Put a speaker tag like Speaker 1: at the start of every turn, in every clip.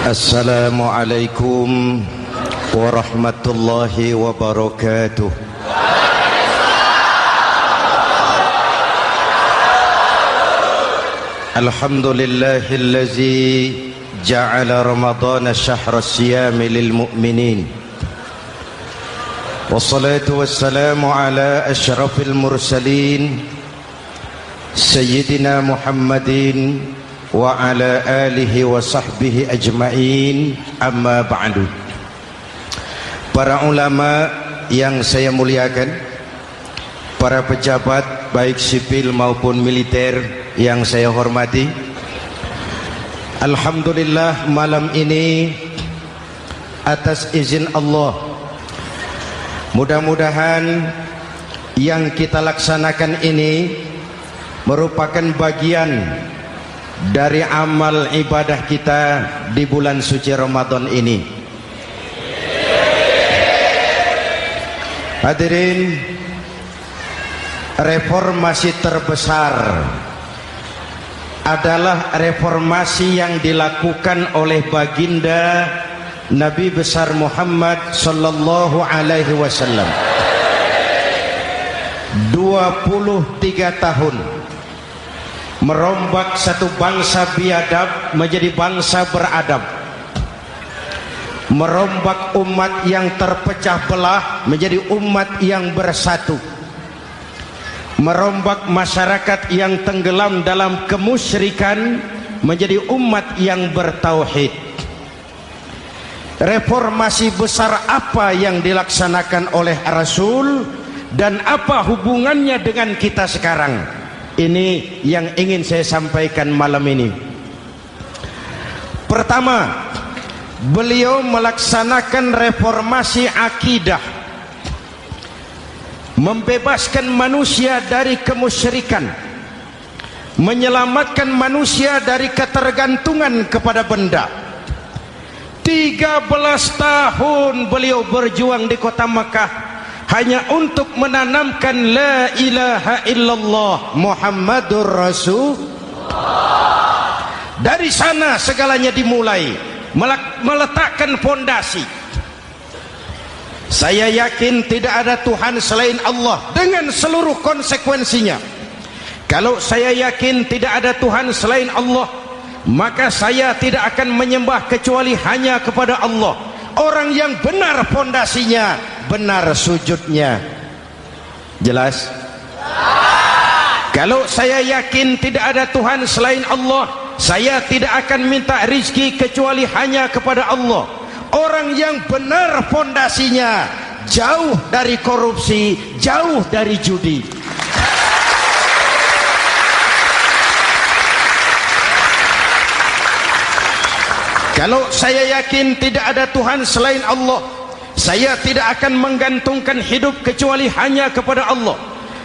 Speaker 1: Assalamualaikum warahmatullahi wabarakatuh. Alhamdulillahillazi ja'ala Ramadhana syahra siyami lil mu'minin. Wassalatu wassalamu ala asyrafil mursalin Sayyidina Muhammadin wa ala alihi wa sahbihi ajma'in, amma ba'du. Para ulama yang saya muliakan, para pejabat baik sipil maupun militer yang saya hormati, alhamdulillah malam ini atas izin Allah, mudah-mudahan yang kita laksanakan ini merupakan bagian dari amal ibadah kita di bulan suci Ramadan ini. Hadirin, reformasi terbesar adalah reformasi yang dilakukan oleh baginda Nabi besar Muhammad sallallahu alaihi wasallam. 23 tahun merombak satu bangsa biadab menjadi bangsa beradab, merombak umat yang terpecah belah menjadi umat yang bersatu, merombak masyarakat yang tenggelam dalam kemusyrikan menjadi umat yang bertauhid. Reformasi besar apa yang dilaksanakan oleh Rasul dan apa hubungannya dengan kita sekarang? Ini yang ingin saya sampaikan malam ini. Pertama, beliau melaksanakan reformasi akidah, membebaskan manusia dari kemusyrikan, menyelamatkan manusia dari ketergantungan kepada benda. 13 tahun beliau berjuang di kota Makkah hanya untuk menanamkan la ilaha illallah Muhammadur Rasulullah. Dari sana segalanya dimulai, meletakkan fondasi. Saya yakin tidak ada Tuhan selain Allah dengan seluruh konsekuensinya. Kalau saya yakin tidak ada Tuhan selain Allah, maka saya tidak akan menyembah kecuali hanya kepada Allah. Orang yang benar fondasinya, benar sujudnya. Jelas? Kalau saya yakin tidak ada Tuhan selain Allah, saya tidak akan minta rizki kecuali hanya kepada Allah. Orang yang benar fondasinya, jauh dari korupsi, jauh dari judi. Kalau saya yakin tidak ada Tuhan selain Allah, saya tidak akan menggantungkan hidup kecuali hanya kepada Allah.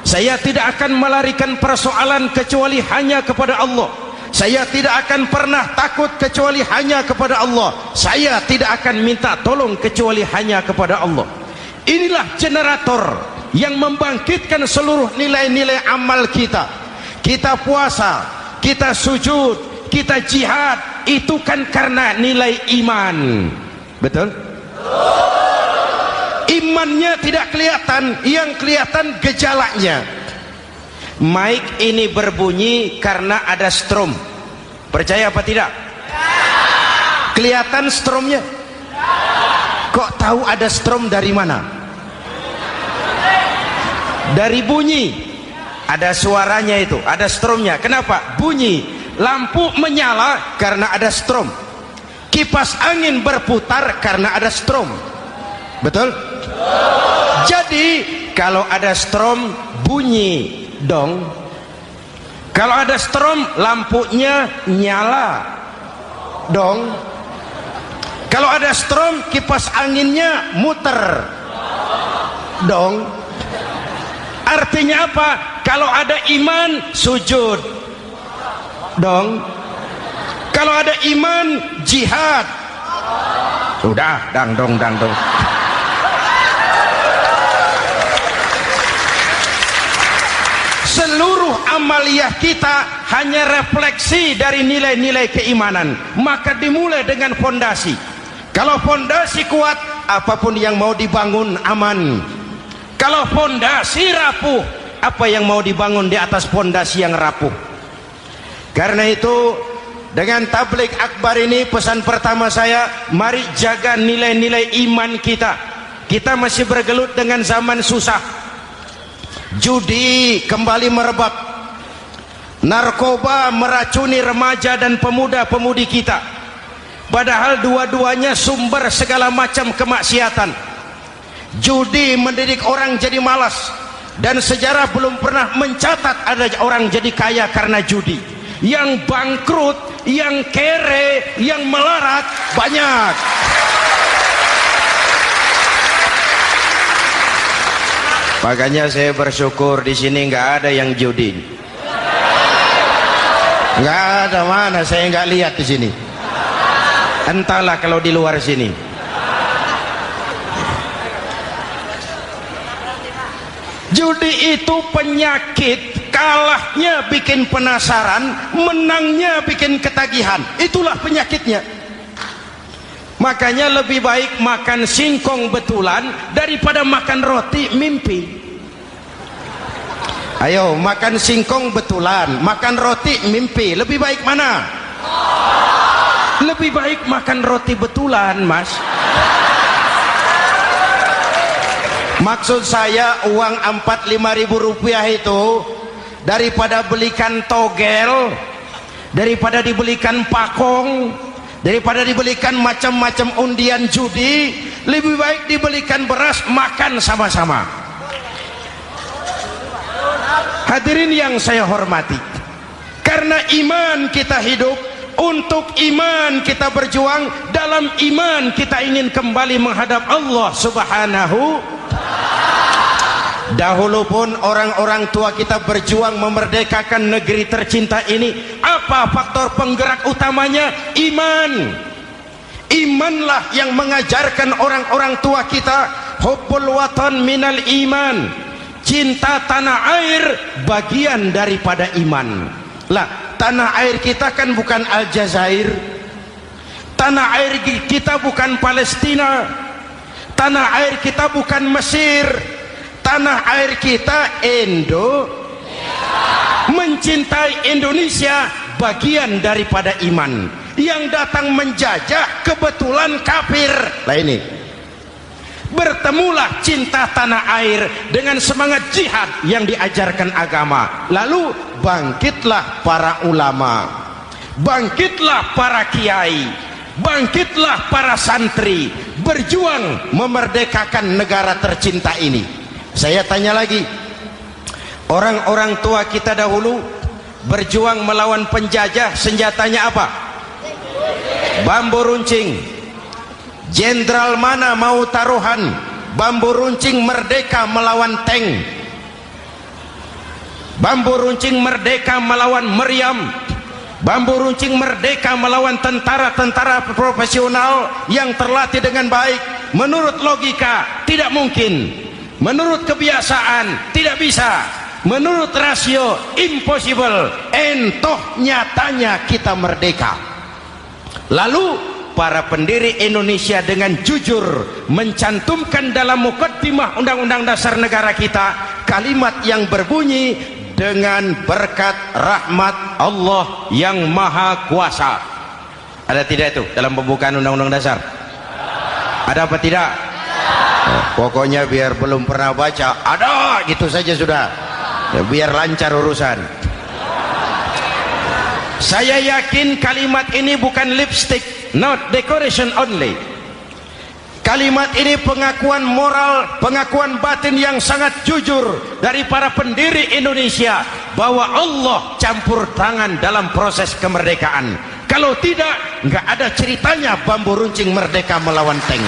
Speaker 1: Saya tidak akan melarikan persoalan kecuali hanya kepada Allah. Saya tidak akan pernah takut kecuali hanya kepada Allah. Saya tidak akan minta tolong kecuali hanya kepada Allah. Inilah generator yang membangkitkan seluruh nilai-nilai amal kita. Kita puasa, kita sujud, kita jihad, itu kan karena nilai iman. Betul? Imannya tidak kelihatan, yang kelihatan gejalanya. Mic ini berbunyi karena ada strom. Percaya apa tidak? Kelihatan stromnya? Kok tahu ada strom dari mana? Dari bunyi. Ada suaranya itu, ada stromnya. Kenapa? Bunyi. Lampu menyala karena ada strom. Kipas angin berputar karena ada strom. Betul? Jadi kalau ada strom bunyi dong. Kalau ada strom lampunya nyala dong. Kalau ada strom kipas anginnya muter dong. Artinya apa? Kalau ada iman sujud dong. Kalau ada iman jihad. Sudah dangdong. Seluruh amaliyah kita hanya refleksi dari nilai-nilai keimanan, maka dimulai dengan fondasi. Kalau fondasi kuat, apapun yang mau dibangun aman. Kalau fondasi rapuh, apa yang mau dibangun di atas fondasi yang rapuh? Karena itu, dengan tabligh akbar ini, pesan pertama saya, mari jaga nilai-nilai iman kita. Kita masih bergelut dengan zaman susah. Judi kembali merebak, narkoba meracuni remaja dan pemuda-pemudi kita, padahal dua-duanya sumber segala macam kemaksiatan. Judi mendidik orang jadi malas, dan sejarah belum pernah mencatat ada orang jadi kaya karena judi. Yang bangkrut, yang kere, yang melarat banyak. Makanya saya bersyukur di sini nggak ada yang judi. Nggak ada, mana saya nggak lihat di sini. Entahlah kalau di luar sini. Judi itu penyakit, kalahnya bikin penasaran, menangnya bikin ketagihan. Itulah penyakitnya. Makanya lebih baik makan singkong betulan daripada makan roti mimpi. Ayo, makan singkong betulan, makan roti mimpi, lebih baik mana? Lebih baik makan roti betulan, Mas. Maksud saya, uang 4-5 ribu rupiah itu daripada belikan togel, daripada dibelikan pakong, daripada dibelikan macam-macam undian judi, lebih baik dibelikan beras, makan sama-sama. Hadirin yang saya hormati, karena iman kita hidup, untuk iman kita berjuang, dalam iman kita ingin kembali menghadap Allah Subhanahu. Dahulu pun orang-orang tua kita berjuang memerdekakan negeri tercinta ini. Apa faktor penggerak utamanya? Iman. Imanlah yang mengajarkan orang-orang tua kita, hubbul watan minal iman. Cinta tanah air bagian daripada iman. Lah, tanah air kita kan bukan Aljazair. Tanah air kita bukan Palestina. Tanah air kita bukan Mesir. Tanah air kita mencintai Indonesia bagian daripada iman. Yang datang menjajah kebetulan kafir. Lah ini, bertemulah cinta tanah air dengan semangat jihad yang diajarkan agama. Lalu bangkitlah para ulama, bangkitlah para kiai, bangkitlah para santri, berjuang memerdekakan negara tercinta ini. Saya tanya lagi, orang-orang tua kita dahulu berjuang melawan penjajah, senjatanya apa? Bambu runcing. Jenderal mana mau taruhan? Bambu runcing merdeka melawan tank. Bambu runcing merdeka melawan meriam. Bambu runcing merdeka melawan tentara-tentara profesional yang terlatih dengan baik. Menurut logika tidak mungkin, menurut kebiasaan tidak bisa, menurut rasio impossible. Entoh nyatanya kita merdeka. Lalu para pendiri Indonesia dengan jujur mencantumkan dalam mukaddimah Undang-Undang Dasar Negara kita kalimat yang berbunyi, dengan berkat rahmat Allah yang Maha Kuasa. Ada tidak itu dalam pembukaan Undang-Undang Dasar? Ada apa tidak? Pokoknya biar belum pernah baca, ada gitu saja sudah, ya, biar lancar urusan. Saya yakin kalimat ini bukan lipstick, not decoration only. Kalimat ini pengakuan moral, pengakuan batin yang sangat jujur dari para pendiri Indonesia bahwa Allah campur tangan dalam proses kemerdekaan. Kalau tidak, nggak ada ceritanya bambu runcing merdeka melawan tank.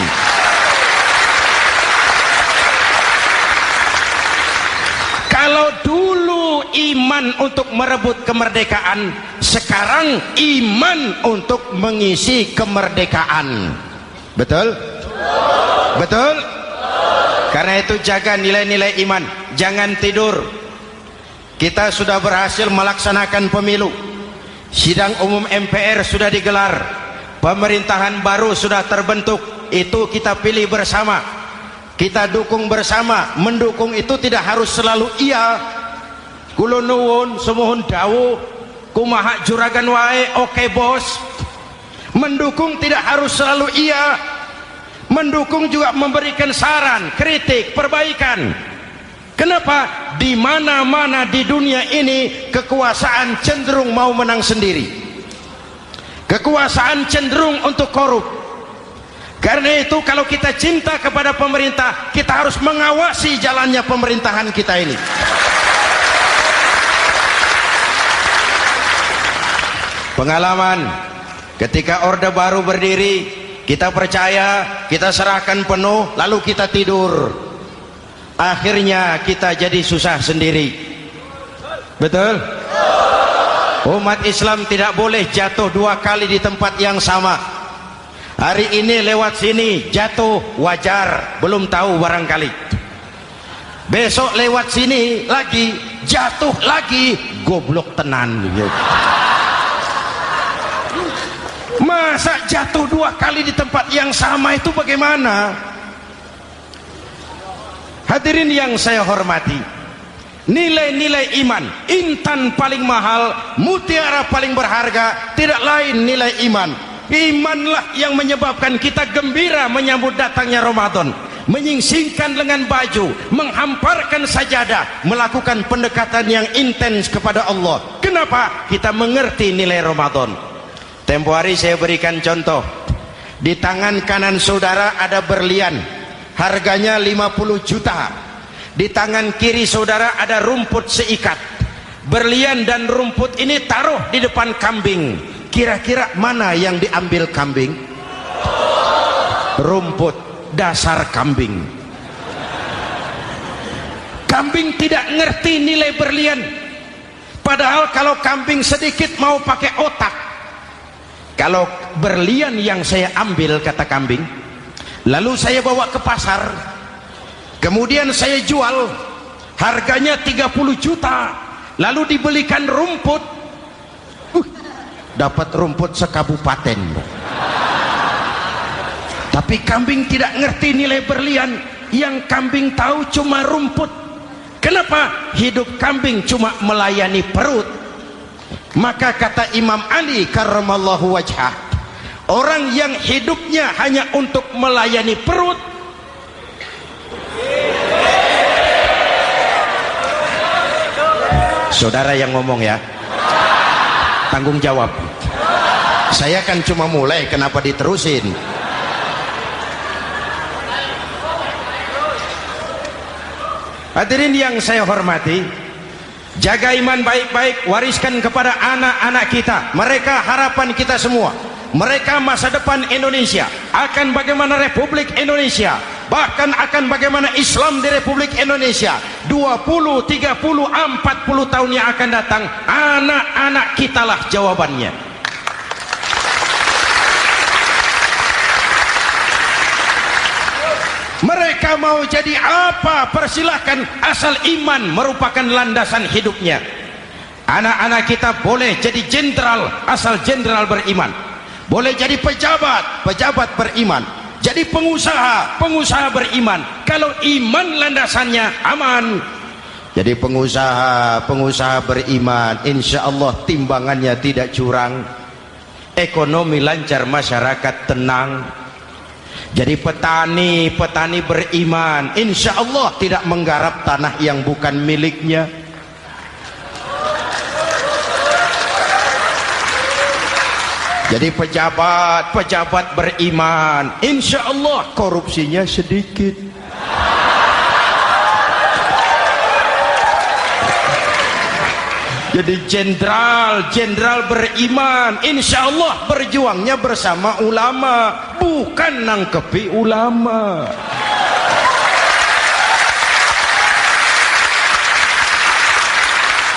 Speaker 1: Kalau dulu iman untuk merebut kemerdekaan, sekarang iman untuk mengisi kemerdekaan. Betul? Betul? Karena itu jaga nilai-nilai iman, jangan tidur. kita sudah berhasil melaksanakan pemilu, sidang umum MPR sudah digelar, pemerintahan baru sudah terbentuk. Itu kita pilih bersama, kita dukung bersama. Mendukung itu tidak harus selalu iya, kula nuwun semohon dawuh kumaha juragan wae oke bos. Mendukung tidak harus selalu iya, mendukung juga memberikan saran, kritik, perbaikan. Kenapa? Di mana-mana di dunia ini kekuasaan cenderung mau menang sendiri, kekuasaan cenderung untuk korup. Karena itu kalau kita cinta kepada pemerintah, kita harus mengawasi jalannya pemerintahan kita ini. Pengalaman ketika Orde Baru berdiri, kita percaya, kita serahkan penuh, lalu kita tidur. Akhirnya kita jadi susah sendiri. Betul? Umat Islam tidak boleh jatuh dua kali di tempat yang sama. Hari ini lewat sini jatuh wajar, belum tahu barangkali. Besok lewat sini lagi jatuh lagi, goblok tenan. Masa jatuh dua kali di tempat yang sama itu bagaimana? Hadirin yang saya hormati, nilai-nilai iman, intan paling mahal, mutiara paling berharga, tidak lain nilai iman. Imanlah yang menyebabkan kita gembira menyambut datangnya Ramadan, menyingsingkan lengan baju, menghamparkan sajadah, melakukan pendekatan yang intens kepada Allah. Kenapa? Kita mengerti nilai Ramadan. Tempo hari saya berikan contoh. Di tangan kanan saudara ada berlian, harganya 50 juta. Di tangan kiri saudara ada rumput seikat. Berlian dan rumput ini taruh di depan kambing. Kira-kira mana yang diambil kambing? Rumput, dasar kambing. Kambing tidak ngerti nilai berlian. Padahal kalau kambing sedikit mau pakai otak. Kalau berlian yang saya ambil, kata kambing, lalu saya bawa ke pasar, kemudian saya jual, harganya 30 juta, lalu dibelikan rumput, dapat rumput sekabupaten. Tapi kambing tidak ngerti nilai berlian. Yang kambing tahu cuma rumput. Kenapa? Hidup kambing cuma melayani perut. Maka kata Imam Ali karramallahu wajhah, orang yang hidupnya hanya untuk melayani perut, saudara yang ngomong ya, tanggung jawab. Saya kan cuma mulai, kenapa diterusin? Hadirin yang saya hormati, jaga iman baik-baik, wariskan kepada anak-anak kita. Mereka harapan kita semua, mereka masa depan Indonesia. Akan bagaimana Republik Indonesia, bahkan akan bagaimana Islam di Republik Indonesia 20, 30, 40 tahun yang akan datang. Anak-anak kitalah jawabannya. Mereka mau jadi apa, persilahkan, asal iman merupakan landasan hidupnya. Anak-anak kita boleh jadi jenderal asal jenderal beriman, boleh jadi pejabat, pejabat beriman, jadi pengusaha, pengusaha beriman. Kalau iman landasannya aman, jadi pengusaha, pengusaha beriman, insya Allah timbangannya tidak curang, ekonomi lancar, masyarakat tenang. Jadi petani, petani beriman, insya Allah tidak menggarap tanah yang bukan miliknya. Jadi pejabat, pejabat beriman, insya Allah korupsinya sedikit. Jadi jenderal, jenderal beriman, insya Allah berjuangnya bersama ulama, bukan nangkepi ulama.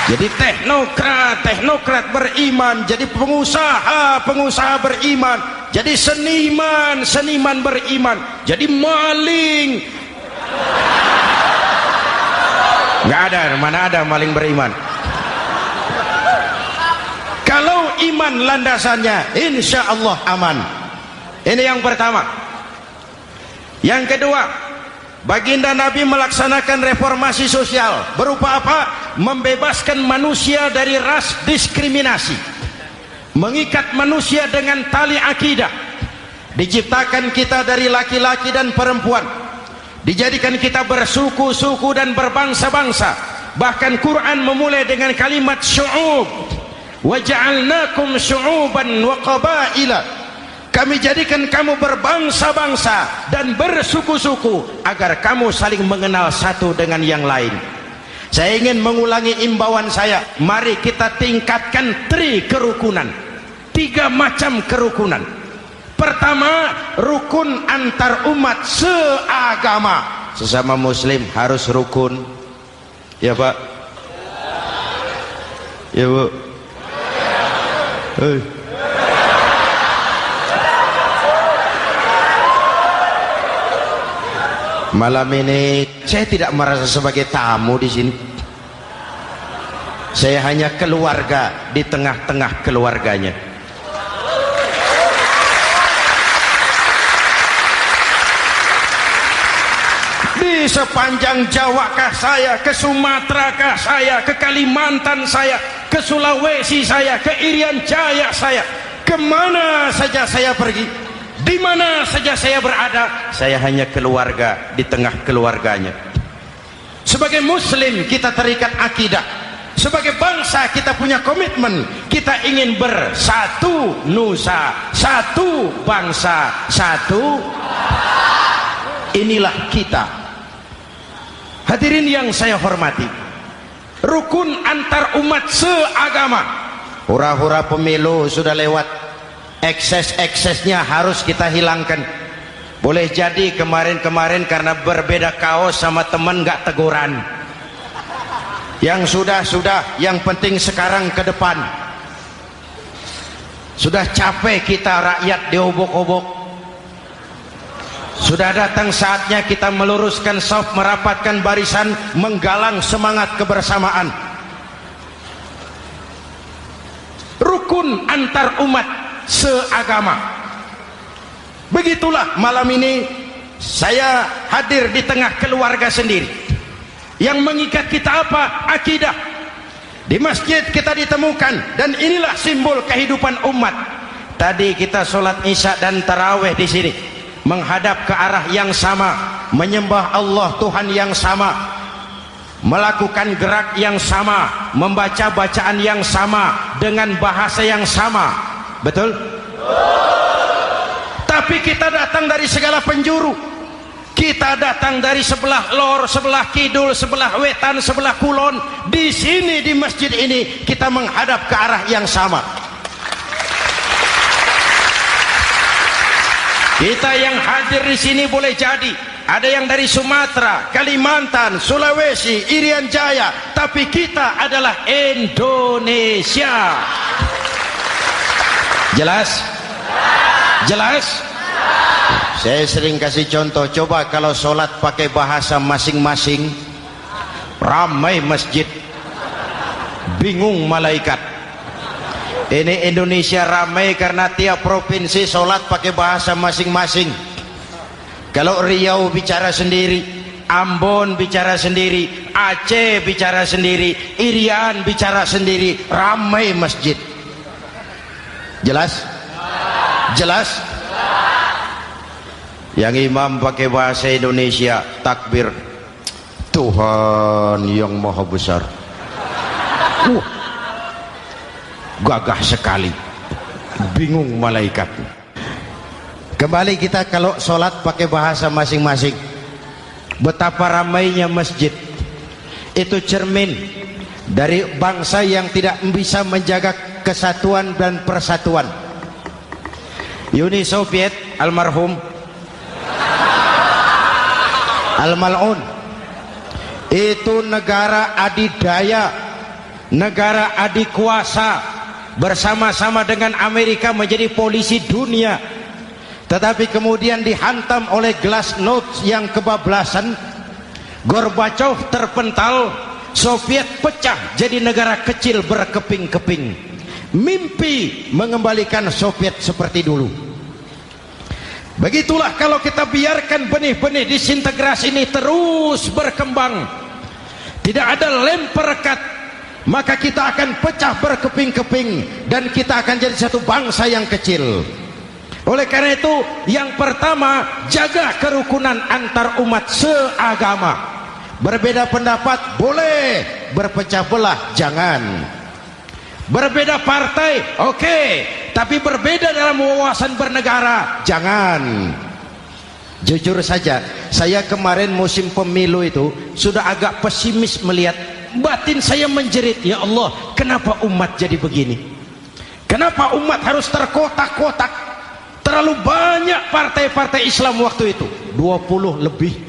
Speaker 1: Jadi teknokrat, teknokrat beriman, jadi pengusaha, pengusaha beriman, jadi seniman, seniman beriman, jadi maling. Nggak ada, mana ada maling beriman. iman landasannya, insya Allah aman. Ini yang pertama. Yang kedua, baginda Nabi melaksanakan reformasi sosial. Berupa apa? Membebaskan manusia dari ras diskriminasi, mengikat manusia dengan tali akidah. Diciptakan kita dari laki-laki dan perempuan, dijadikan kita bersuku-suku dan berbangsa-bangsa. Bahkan Quran memulai dengan kalimat syu'ub, wa ja'alnakum syu'uban wa qabaila. Kami jadikan kamu berbangsa-bangsa dan bersuku-suku agar kamu saling mengenal satu dengan yang lain. Saya ingin mengulangi imbauan saya, mari kita tingkatkan kerukunan. 3 macam kerukunan. Pertama, rukun antar umat seagama. Sesama muslim harus rukun. Ya Pak? Ya Bu? Malam ini saya tidak merasa sebagai tamu di sini. Saya hanya keluarga di tengah-tengah keluarganya. Di sepanjang Jawa kah saya, ke Sumatera kah saya, ke Kalimantan saya, ke Sulawesi saya, ke Irian Jaya saya, kemana saja saya pergi, di mana saja saya berada, saya hanya keluarga di tengah keluarganya. Sebagai muslim kita terikat akidah. Sebagai bangsa kita punya komitmen. Kita ingin bersatu nusa, satu bangsa, satu. Inilah kita. Hadirin yang saya hormati, rukun antar umat seagama. Hura-hura pemilu sudah lewat, ekses-eksesnya harus kita hilangkan. Boleh jadi kemarin-kemarin karena berbeda kaos sama teman gak teguran. Yang sudah-sudah, yang penting sekarang ke depan. Sudah capek kita rakyat diobok-obok. Sudah datang saatnya kita meluruskan saf, merapatkan barisan, menggalang semangat kebersamaan. Rukun antar umat seagama. Begitulah malam ini saya hadir di tengah keluarga sendiri. Yang mengikat kita apa? Akidah. Di masjid kita ditemukan, dan inilah simbol kehidupan umat. Tadi kita sholat isya dan tarawih di sini, menghadap ke arah yang sama, menyembah Allah Tuhan yang sama, melakukan gerak yang sama, membaca bacaan yang sama, dengan bahasa yang sama. Betul? Tapi kita datang dari segala penjuru. Kita datang dari sebelah lor, sebelah kidul, sebelah wetan, sebelah kulon. Di sini di masjid ini kita menghadap ke arah yang sama. Kita yang hadir di sini boleh jadi ada yang dari Sumatera, Kalimantan, Sulawesi, Irian Jaya, tapi kita adalah Indonesia. Jelas? Jelas? Saya sering kasih contoh, coba kalau sholat pakai bahasa masing-masing, ramai masjid, bingung malaikat. Ini Indonesia ramai karena tiap provinsi sholat pakai bahasa masing-masing. Kalau Riau bicara sendiri, Ambon bicara sendiri, Aceh bicara sendiri, Irian bicara sendiri, ramai masjid. Jelas? Jelas? Yang imam pakai bahasa Indonesia, takbir, Tuhan yang maha besar. Gagah sekali, bingung malaikat. Kembali kita kalau sholat pakai bahasa masing-masing. Betapa ramainya masjid. Itu cermin dari bangsa yang tidak bisa menjaga kesatuan dan persatuan. Uni Soviet almarhum, Al-Mal'un, itu negara adidaya, negara adikuasa, bersama-sama dengan Amerika menjadi polisi dunia. Tetapi kemudian dihantam oleh glasnost yang kebablasan, Gorbachev terpental, Soviet pecah jadi negara kecil berkeping-keping. mimpi mengembalikan Soviet seperti dulu. Begitulah kalau kita biarkan benih-benih disintegrasi ini terus berkembang, tidak ada lem perekat, maka kita akan pecah berkeping-keping dan kita akan jadi satu bangsa yang kecil. Oleh karena itu, yang pertama, jaga kerukunan antar umat seagama. Berbeda pendapat boleh, berpecah belah jangan. Berbeda partai oke, tapi berbeda dalam wawasan bernegara jangan. Jujur saja, saya kemarin musim pemilu itu sudah agak pesimis melihat, batin saya menjerit, ya Allah, kenapa umat jadi begini? Kenapa umat harus terkotak-kotak? Terlalu banyak partai-partai Islam waktu itu, 20 lebih.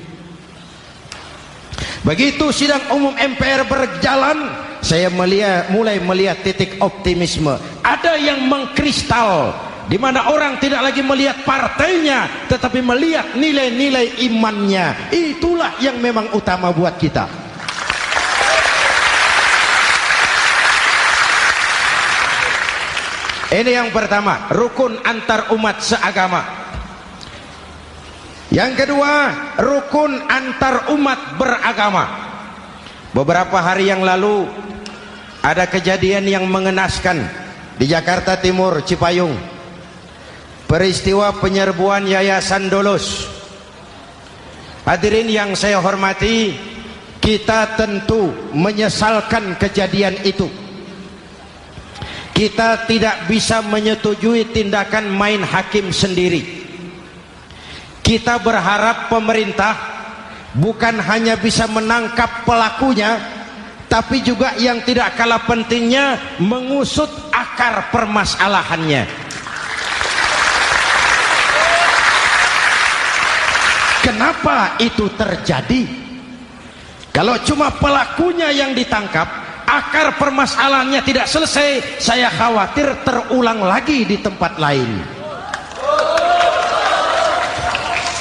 Speaker 1: Begitu sidang umum MPR berjalan, saya mulai melihat titik optimisme. Ada yang mengkristal, di mana orang tidak lagi melihat partainya, tetapi melihat nilai-nilai imannya. Itulah yang memang utama buat kita. Ini yang pertama, rukun antar umat seagama. Yang kedua, rukun antar umat beragama. Beberapa hari yang lalu ada kejadian yang mengenaskan di Jakarta Timur, Cipayung. Peristiwa penyerbuan Yayasan Dolos. Hadirin yang saya hormati, kita tentu menyesalkan kejadian itu. Kita tidak bisa menyetujui tindakan main hakim sendiri. Kita berharap pemerintah bukan hanya bisa menangkap pelakunya, tapi juga yang tidak kalah pentingnya mengusut akar permasalahannya. Kenapa itu terjadi? Kalau cuma pelakunya yang ditangkap, akar permasalahannya tidak selesai, saya khawatir terulang lagi di tempat lain.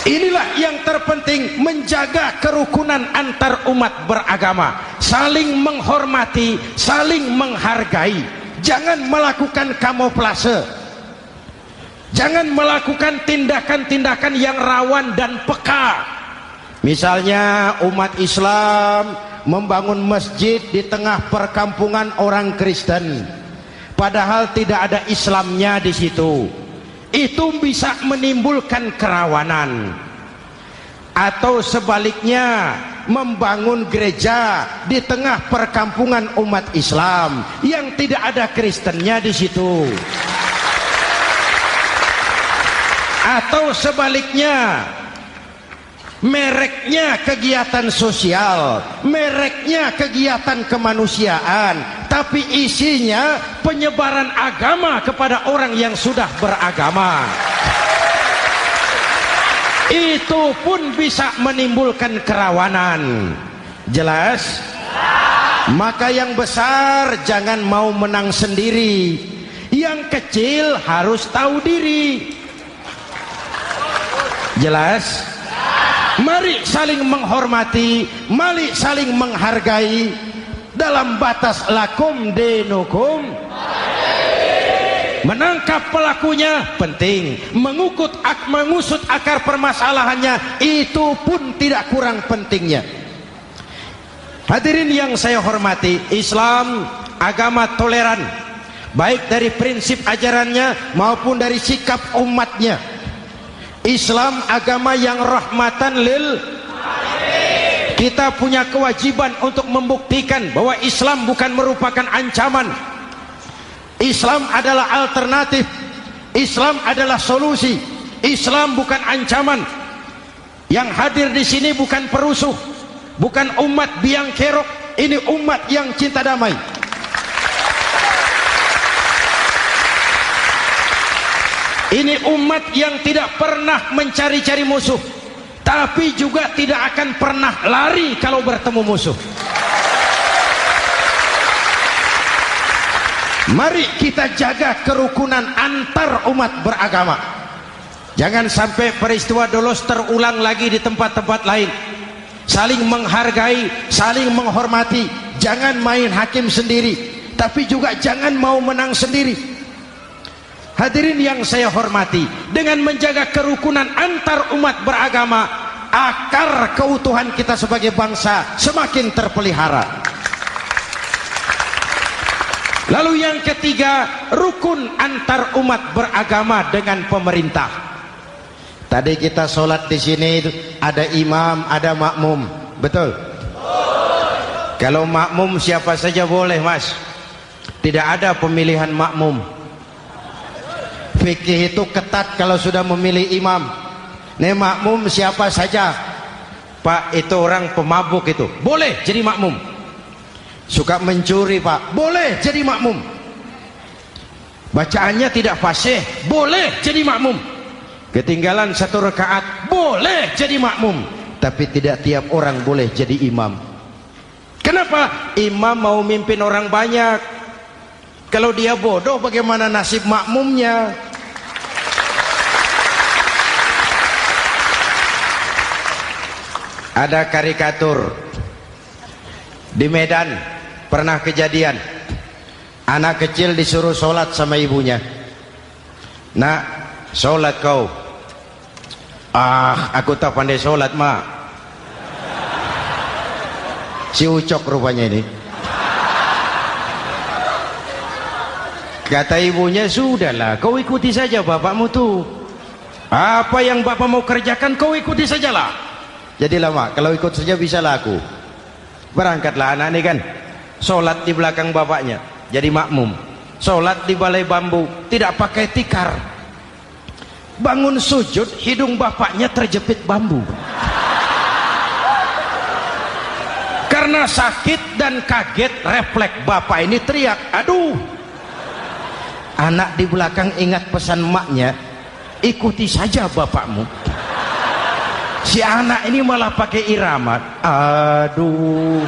Speaker 1: Inilah yang terpenting, menjaga kerukunan antar umat beragama, saling menghormati, saling menghargai. Jangan melakukan kamuflase, jangan melakukan tindakan-tindakan yang rawan dan peka. Misalnya umat Islam membangun masjid di tengah perkampungan orang Kristen, padahal tidak ada Islamnya di situ. Itu bisa menimbulkan kerawanan. Atau sebaliknya, membangun gereja di tengah perkampungan umat Islam yang tidak ada Kristennya di situ. Atau sebaliknya, mereknya kegiatan sosial, mereknya kegiatan kemanusiaan, tapi isinya penyebaran agama kepada orang yang sudah beragama. Itu pun bisa menimbulkan kerawanan. Jelas? Maka yang besar jangan mau menang sendiri, yang kecil harus tahu diri. Jelas? Mari saling menghormati, mari saling menghargai dalam batas lakum dinukum. Menangkap pelakunya penting, mengusut akar permasalahannya itu pun tidak kurang pentingnya. Hadirin yang saya hormati, Islam agama toleran, baik dari prinsip ajarannya maupun dari sikap umatnya. Islam agama yang rahmatan lil alamin. Kita punya kewajiban untuk membuktikan bahwa Islam bukan merupakan ancaman. Islam adalah alternatif. Islam adalah solusi. Islam bukan ancaman. Yang hadir di sini bukan perusuh, bukan umat biang kerok. Ini umat yang cinta damai. Ini umat yang tidak pernah mencari-cari musuh, tapi juga tidak akan pernah lari kalau bertemu musuh. Mari kita jaga kerukunan antar umat beragama. Jangan sampai peristiwa Dolos terulang lagi di tempat-tempat lain. Saling menghargai, saling menghormati. Jangan main hakim sendiri. tapi juga jangan mau menang sendiri. Hadirin yang saya hormati, dengan menjaga kerukunan antar umat beragama, akar keutuhan kita sebagai bangsa semakin terpelihara. Lalu yang ketiga, rukun antar umat beragama dengan pemerintah. Tadi kita sholat di sini ada imam, ada makmum, betul? Kalau makmum siapa saja boleh, Mas. Tidak ada pemilihan makmum. Fikih itu ketat kalau sudah memilih imam. Nih makmum siapa saja. Pak, itu orang pemabuk itu, boleh jadi makmum. Suka mencuri, Pak, boleh jadi makmum. Bacaannya tidak fasih, boleh jadi makmum. Ketinggalan 1 rakaat, boleh jadi makmum. Tapi tidak tiap orang boleh jadi imam. Kenapa? Imam mau mimpin orang banyak. Kalau dia bodoh, bagaimana nasib makmumnya? Ada karikatur di Medan, pernah kejadian anak kecil disuruh sholat sama ibunya. Nak, sholat kau. Ah, aku tak pandai sholat, mak. Si Ucok rupanya ini. Kata ibunya, sudahlah, kau ikuti saja bapakmu tuh. Apa yang bapak mau kerjakan, kau ikuti sajalah. Jadilah, mak, kalau ikut saja bisa laku. Berangkatlah anak ini kan, sholat di belakang bapaknya, jadi makmum. Sholat di balai bambu, tidak pakai tikar. Bangun sujud, hidung bapaknya terjepit bambu. Karena sakit dan kaget, refleks bapak ini teriak, aduh. Anak di belakang ingat pesan maknya, ikuti saja bapakmu. Si anak ini malah pakai irama, aduh.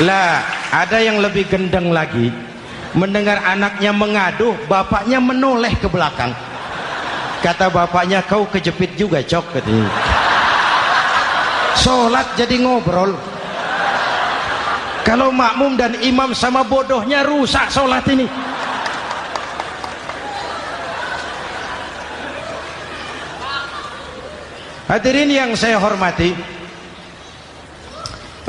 Speaker 1: Lah, ada yang lebih gendeng lagi. Mendengar anaknya mengaduh, bapaknya menoleh ke belakang. Kata bapaknya, kau kejepit juga, Cok, katanya. Sholat jadi ngobrol. Kalau makmum dan imam sama bodohnya, rusak sholat ini. Hadirin yang saya hormati,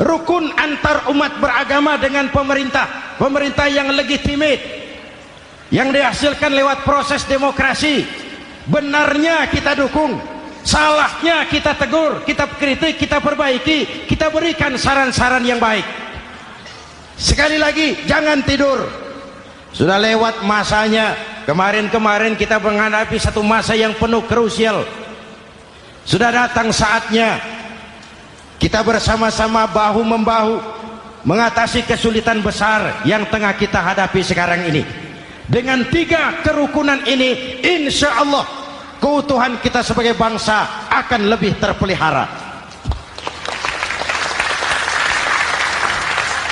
Speaker 1: rukun antar umat beragama dengan pemerintah, pemerintah yang legitimate, yang dihasilkan lewat proses demokrasi. Benarnya kita dukung, salahnya kita tegur, kita kritik, kita perbaiki, kita berikan saran-saran yang baik. Sekali lagi, jangan tidur. Sudah lewat masanya. Kemarin-kemarin kita menghadapi satu masa yang penuh krusial. Sudah datang saatnya kita bersama-sama bahu-membahu mengatasi kesulitan besar yang tengah kita hadapi sekarang ini. Dengan 3 kerukunan ini, insya Allah keutuhan kita sebagai bangsa akan lebih terpelihara.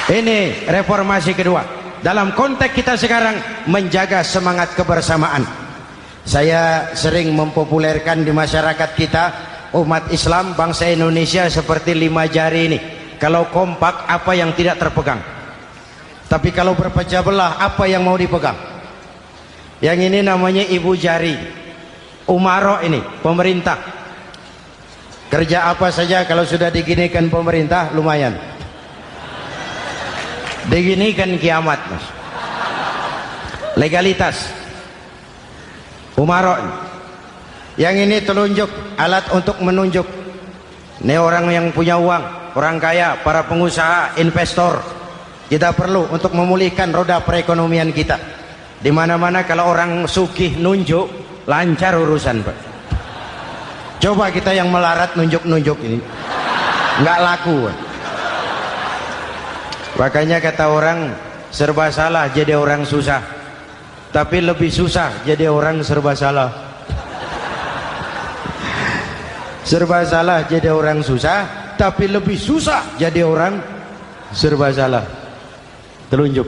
Speaker 1: Ini reformasi kedua. Dalam konteks kita sekarang, menjaga semangat kebersamaan. Saya sering mempopulerkan di masyarakat kita, umat Islam, bangsa Indonesia seperti 5 jari ini. Kalau kompak, apa yang tidak terpegang? Tapi kalau berpecah belah, apa yang mau dipegang? Yang ini namanya ibu jari. Umaro ini, pemerintah. Kerja apa saja kalau sudah diginikan pemerintah, lumayan. Diginikan kiamat, Mas. Legalitas. Umaro. Yang ini telunjuk, alat untuk menunjuk. Ini orang yang punya uang, orang kaya, para pengusaha, investor. Kita perlu untuk memulihkan roda perekonomian kita. Di mana-mana kalau orang sugih nunjuk, lancar urusan, Pak. Coba kita yang melarat nunjuk-nunjuk ini, nggak laku, Pak. Makanya kata orang, serba salah jadi orang susah, tapi lebih susah jadi orang serba salah. Serba salah jadi orang susah, tapi lebih susah jadi orang serba salah. Telunjuk.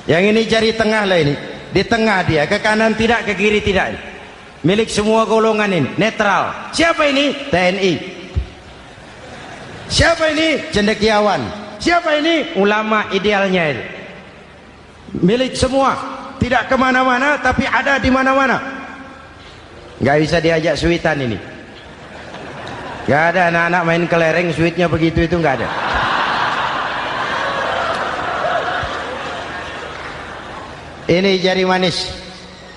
Speaker 1: Yang ini jari tengah lah ini, di tengah dia, ke kanan tidak, ke kiri tidak. milik semua golongan ini, netral. Siapa ini? TNI. Siapa ini? Cendekiawan. Siapa ini? Ulama idealnya itu. Milik semua, tidak kemana-mana tapi ada di mana-mana. Nggak bisa diajak suitan ini. Nggak ada anak-anak main kelereng suitnya begitu, itu nggak ada. Ini jari manis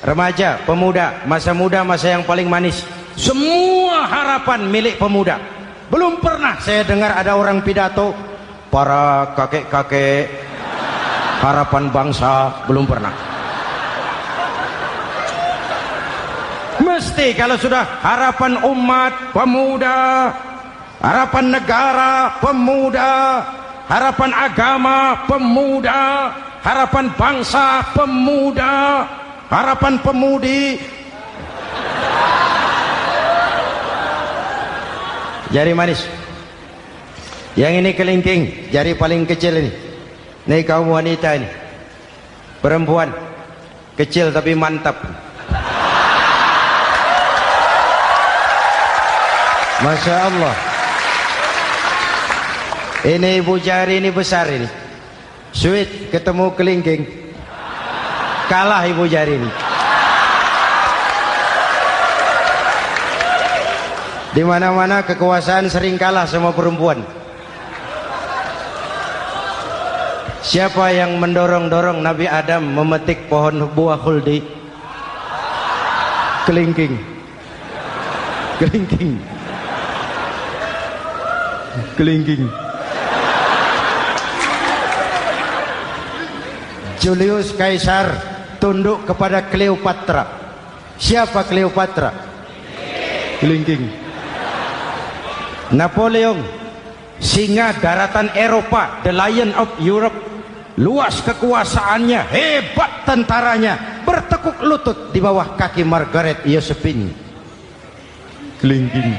Speaker 1: remaja, pemuda, masa muda, masa yang paling manis. Semua harapan milik pemuda. Belum pernah saya dengar ada orang pidato para kakek-kakek harapan bangsa, belum pernah. Mesti kalau sudah harapan umat, pemuda, harapan negara, pemuda, harapan agama, pemuda, harapan bangsa, pemuda, harapan pemudi. Jari manis. Yang ini kelingking, jari paling kecil ini. Ini kaum wanita ini. Perempuan kecil tapi mantap. Masya Allah. Ini ibu jari ini besar ini. Sweet ketemu kelingking, kalah ibu jari ini. Di mana-mana kekuasaan sering kalah sama perempuan. Siapa yang mendorong-dorong Nabi Adam memetik pohon buah khuldi? Kelingking. Kelingking. Kelingking. Julius Caesar tunduk kepada Cleopatra. Siapa Cleopatra? Kelingking. Napoleon, singa daratan Eropa, the lion of Europe, luas kekuasaannya, hebat tentaranya, bertekuk lutut di bawah kaki Margaret Josephine. Kelingking.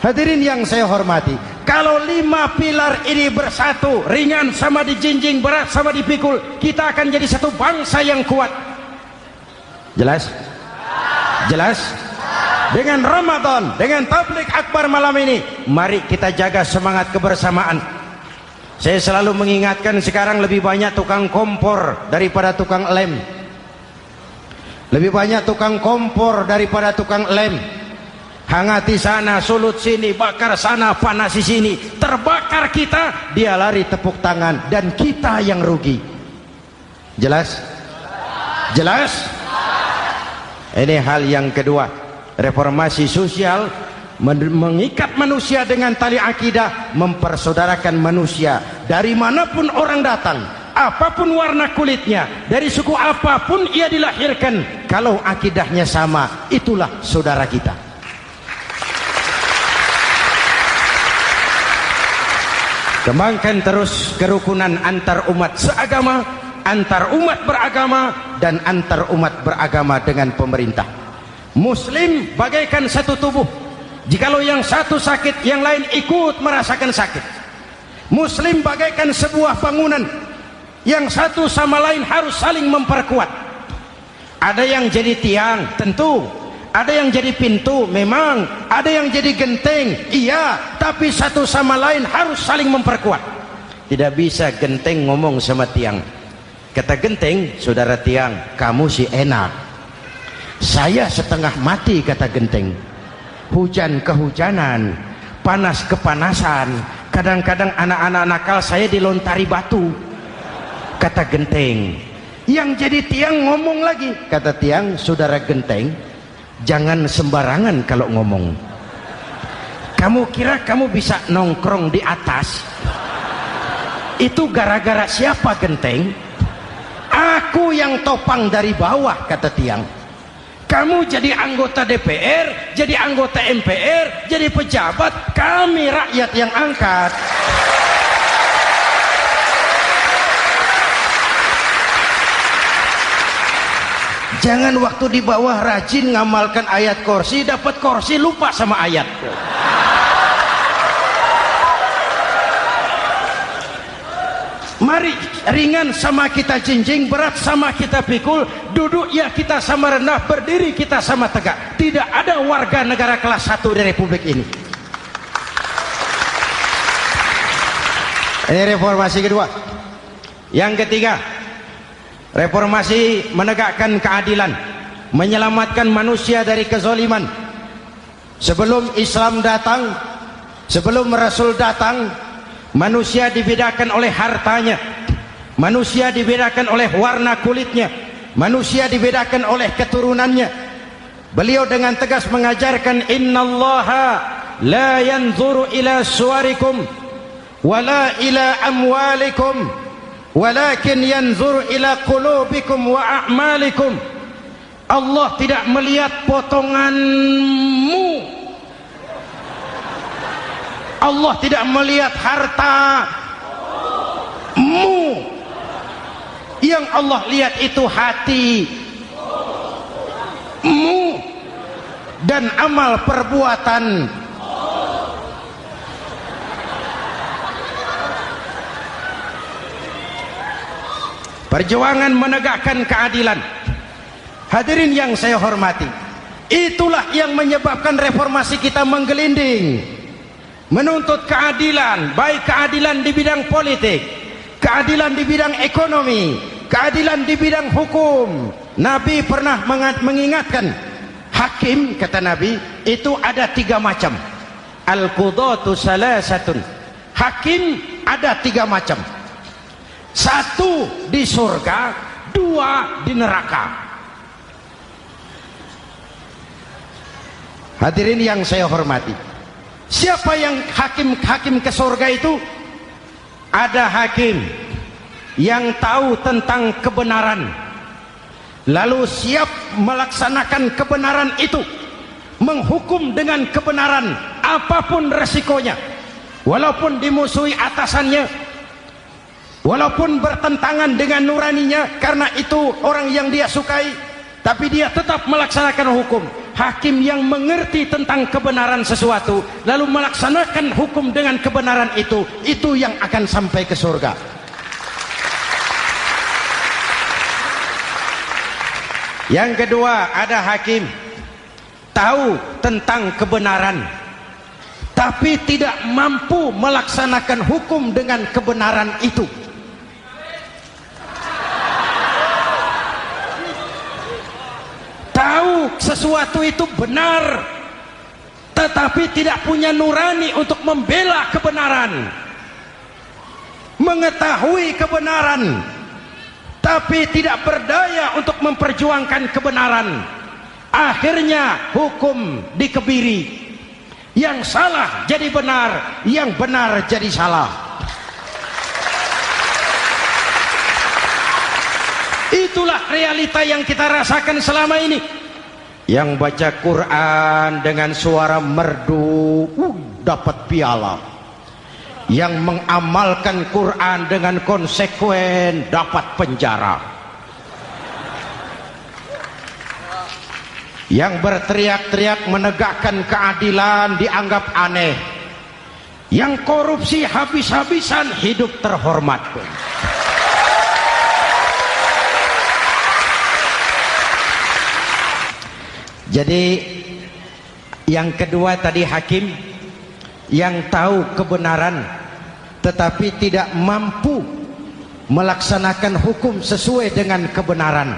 Speaker 1: Hadirin yang saya hormati, kalau 5 pilar ini bersatu, ringan sama dijinjing, berat sama dipikul, kita akan jadi satu bangsa yang kuat. Jelas? Jelas? Dengan Ramadan, dengan tabligh akbar malam ini, mari kita jaga semangat kebersamaan. Saya selalu mengingatkan, sekarang lebih banyak tukang kompor daripada tukang lem. Lebih banyak tukang kompor daripada tukang lem. Hangati sana, sulut sini, bakar sana, panasi sini, terbakar kita, dia lari tepuk tangan, dan kita yang rugi. Jelas? Jelas? Ini hal yang kedua. Reformasi sosial mengikat manusia dengan tali akidah, mempersaudarakan manusia dari manapun orang datang, apapun warna kulitnya, dari suku apapun ia dilahirkan, kalau akidahnya sama, itulah saudara kita. Kembangkan terus kerukunan antar umat seagama, antar umat beragama, dan antar umat beragama dengan pemerintah. Muslim bagaikan satu tubuh. Jikalau yang satu sakit, yang lain ikut merasakan sakit. Muslim bagaikan sebuah bangunan, yang satu sama lain harus saling memperkuat. Ada yang jadi tiang, tentu. Ada yang jadi pintu, memang. Ada yang jadi genteng, iya. Tapi satu sama lain harus saling memperkuat. Tidak bisa genteng ngomong sama tiang. Kata genteng, saudara tiang, kamu sih enak. Saya setengah mati, kata genteng. Hujan kehujanan, panas kepanasan. Kadang-kadang anak-anak nakal saya dilontari batu, kata genteng. Yang jadi tiang ngomong lagi. Kata tiang, saudara genteng, jangan sembarangan kalau ngomong. Kamu kira kamu bisa nongkrong di atas? Itu gara-gara siapa, genteng? Aku yang topang dari bawah, kata tiang. Kamu jadi anggota DPR, jadi anggota MPR, jadi pejabat, kami rakyat yang angkat. Jangan waktu di bawah rajin ngamalkan ayat kursi, dapat kursi lupa sama ayat. mari ringan sama kita jinjing, berat sama kita pikul, duduk ya kita sama rendah, berdiri kita sama tegak. Tidak ada warga negara kelas 1 di Republik ini. Ini reformasi kedua. Yang ketiga, reformasi menegakkan keadilan, menyelamatkan manusia dari kezaliman. Sebelum Islam datang, sebelum Rasul datang, manusia dibedakan oleh hartanya, manusia dibedakan oleh warna kulitnya, manusia dibedakan oleh keturunannya. Beliau dengan tegas mengajarkan, innallaha la yanzuru ila suwarikum wala ila amwalikum walakin yanzuru ila qulubikum wa a'malikum. Allah tidak melihat potonganmu, Allah tidak melihat hartamu. Yang Allah lihat itu hatimu dan amal perbuatan. Perjuangan menegakkan keadilan. Hadirin yang saya hormati, itulah yang menyebabkan reformasi kita menggelinding, menuntut keadilan, baik keadilan di bidang politik, keadilan di bidang ekonomi, keadilan di bidang hukum. Nabi pernah mengingatkan, hakim, kata Nabi, itu ada 3 macam. Al-qudatu salasatun. Hakim ada 3 macam. 1 di surga, 2 di neraka. Hadirin yang saya hormati, siapa yang hakim ke surga itu? Ada hakim yang tahu tentang kebenaran, lalu siap melaksanakan kebenaran itu, menghukum dengan kebenaran apapun resikonya, walaupun dimusuhi atasannya, walaupun bertentangan dengan nuraninya, karena itu orang yang dia sukai, tapi dia tetap melaksanakan hukum. Hakim yang mengerti tentang kebenaran sesuatu lalu melaksanakan hukum dengan kebenaran itu yang akan sampai ke surga. Yang kedua, ada hakim tahu tentang kebenaran tapi tidak mampu melaksanakan hukum dengan kebenaran itu. Tahu sesuatu itu benar tetapi tidak punya nurani untuk membela kebenaran, mengetahui kebenaran tapi tidak berdaya untuk memperjuangkan kebenaran. Akhirnya hukum dikebiri, yang salah jadi benar, yang benar jadi salah. Itulah realita yang kita rasakan selama ini. Yang baca Quran dengan suara merdu dapat piala, yang mengamalkan Quran dengan konsekuen dapat penjara, yang berteriak-teriak menegakkan keadilan dianggap aneh, yang korupsi habis-habisan hidup terhormat. Jadi yang kedua tadi hakim yang tahu kebenaran tetapi tidak mampu melaksanakan hukum sesuai dengan kebenaran.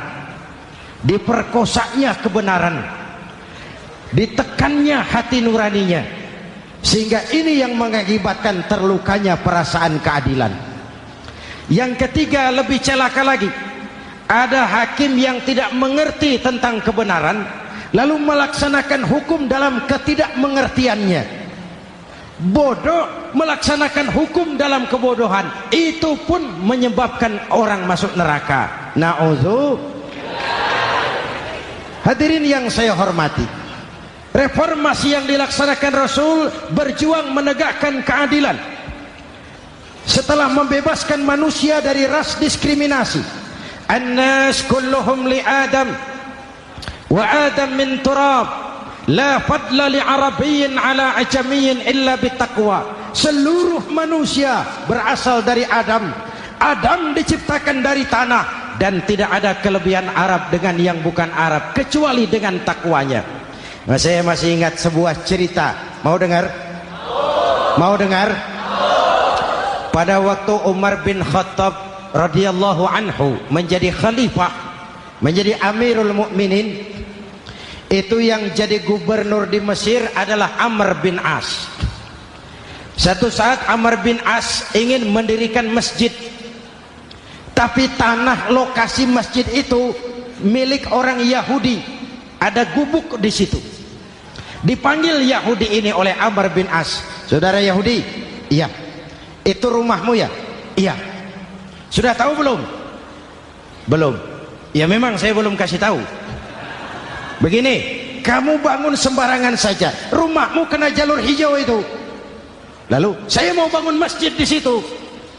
Speaker 1: Diperkosanya kebenaran, ditekannya hati nuraninya, sehingga ini yang mengakibatkan terlukanya perasaan keadilan. Yang ketiga lebih celaka lagi, ada hakim yang tidak mengerti tentang kebenaran lalu melaksanakan hukum dalam ketidakmengertiannya. Bodoh melaksanakan hukum dalam kebodohan, itu pun menyebabkan orang masuk neraka. Na'udzu. Hadirin yang saya hormati, reformasi yang dilaksanakan Rasul berjuang menegakkan keadilan setelah membebaskan manusia dari ras diskriminasi. An-nas kulluhum li Adam wa Adam min turab, la fadla li arabiyyin ala ajamiyyin illa bittaqwa. Seluruh manusia berasal dari Adam. Adam diciptakan dari tanah, dan tidak ada kelebihan Arab dengan yang bukan Arab kecuali dengan takwanya. Nah, saya masih ingat sebuah cerita. Mau dengar? Mau dengar? Pada waktu Umar bin Khattab radhiyallahu anhu menjadi khalifah, menjadi Amirul Mukminin, itu yang jadi gubernur di Mesir adalah Amr bin As. Satu saat Amr bin As ingin mendirikan masjid, tapi tanah lokasi masjid itu milik orang Yahudi, ada gubuk di situ. Dipanggil Yahudi ini oleh Amr bin As. Saudara Yahudi, iya. Itu rumahmu ya? Iya. Sudah tahu belum? Belum. Ya memang saya belum kasih tahu. Begini, kamu bangun sembarangan saja, rumahmu kena jalur hijau itu. Lalu saya mau bangun masjid di situ.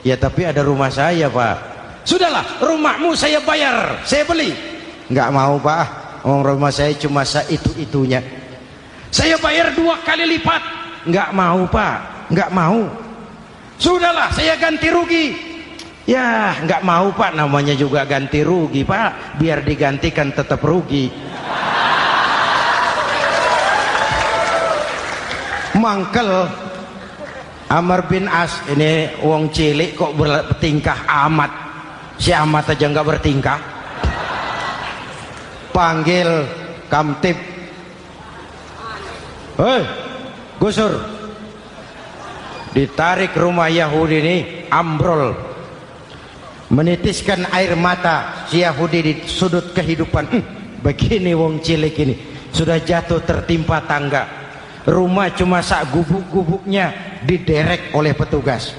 Speaker 1: Ya tapi ada rumah saya, Pak. Sudahlah, rumahmu saya bayar, saya beli. Enggak mau, Pak. Rumah saya cuma itu-itunya. Saya bayar 2 kali lipat. Enggak mau, Pak. Enggak mau. Sudahlah, saya ganti rugi. Ya, enggak mau, Pak. Namanya juga ganti rugi, Pak. Biar digantikan tetap rugi. Mangkel Amr bin As ini wong cilik kok bertingkah amat. Si amat aja nggak bertingkah. Panggil kamtib. Hei, gusur. Ditarik rumah Yahudi ini, ambrol. Menitiskan air mata si Yahudi di sudut kehidupan. Begini wong cilik ini sudah jatuh tertimpa tangga. Rumah cuma sak gubuk-gubuknya diderek oleh petugas.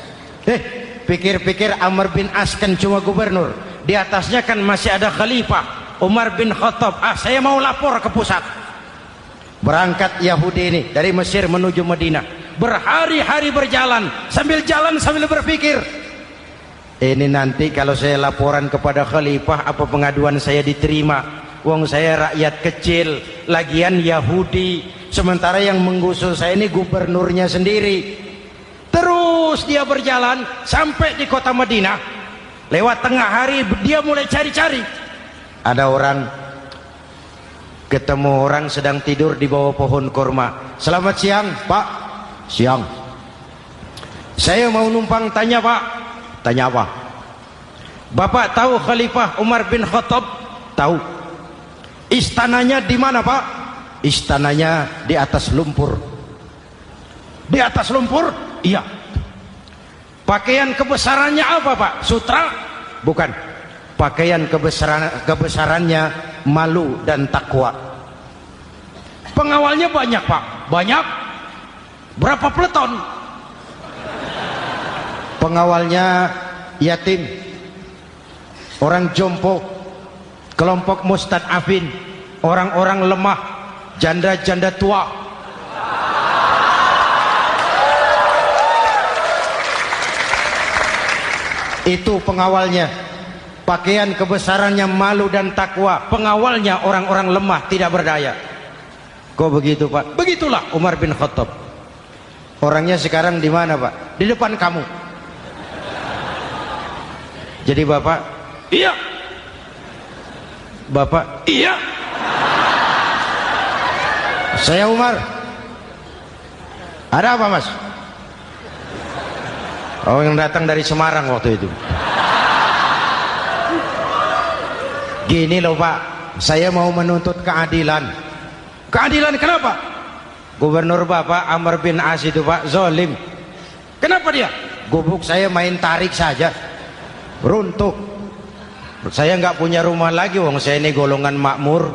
Speaker 1: Pikir-pikir Amr bin As kan cuma gubernur, di atasnya kan masih ada khalifah Umar bin Khattab. Saya mau lapor ke pusat. Berangkat Yahudi ini dari Mesir menuju Madinah, berhari-hari berjalan sambil berpikir, ini nanti kalau saya laporan kepada khalifah, apa pengaduan saya diterima? Wong saya rakyat kecil, lagian Yahudi, sementara yang menggusur saya ini gubernurnya sendiri. Terus dia berjalan sampai di kota Madinah. Lewat tengah hari dia mulai cari-cari. Ada orang, ketemu orang sedang tidur di bawah pohon kurma. Selamat siang, Pak. Siang. Saya mau numpang tanya, Pak. Tanya apa? Bapak tahu Khalifah Umar bin Khattab? Tahu. Istananya di mana, Pak? Istananya di atas lumpur. Di atas lumpur? Iya. Pakaian kebesarannya apa, Pak? Sutra? Bukan. Pakaian kebesarannya malu dan takwa. Pengawalnya banyak, Pak. Banyak. Berapa peleton? Pengawalnya yatim, orang jompo, kelompok mustadafin, orang-orang lemah, janda-janda tua. Itu pengawalnya. Pakaian kebesarannya malu dan takwa. Pengawalnya orang-orang lemah, tidak berdaya. Kok begitu, Pak? Begitulah Umar bin Khattab. Orangnya sekarang di mana, Pak? Di depan kamu. Jadi Bapak, iya. Bapak, iya. Saya Umar. Ada apa, Mas? Oh, yang datang dari Semarang waktu itu. Gini loh, Pak, saya mau menuntut keadilan. Keadilan kenapa? Gubernur Bapak Amr bin As itu, Pak, zalim. Kenapa dia? Gubuk saya main tarik saja, runtuh. Saya nggak punya rumah lagi, wong saya ini golongan makmur,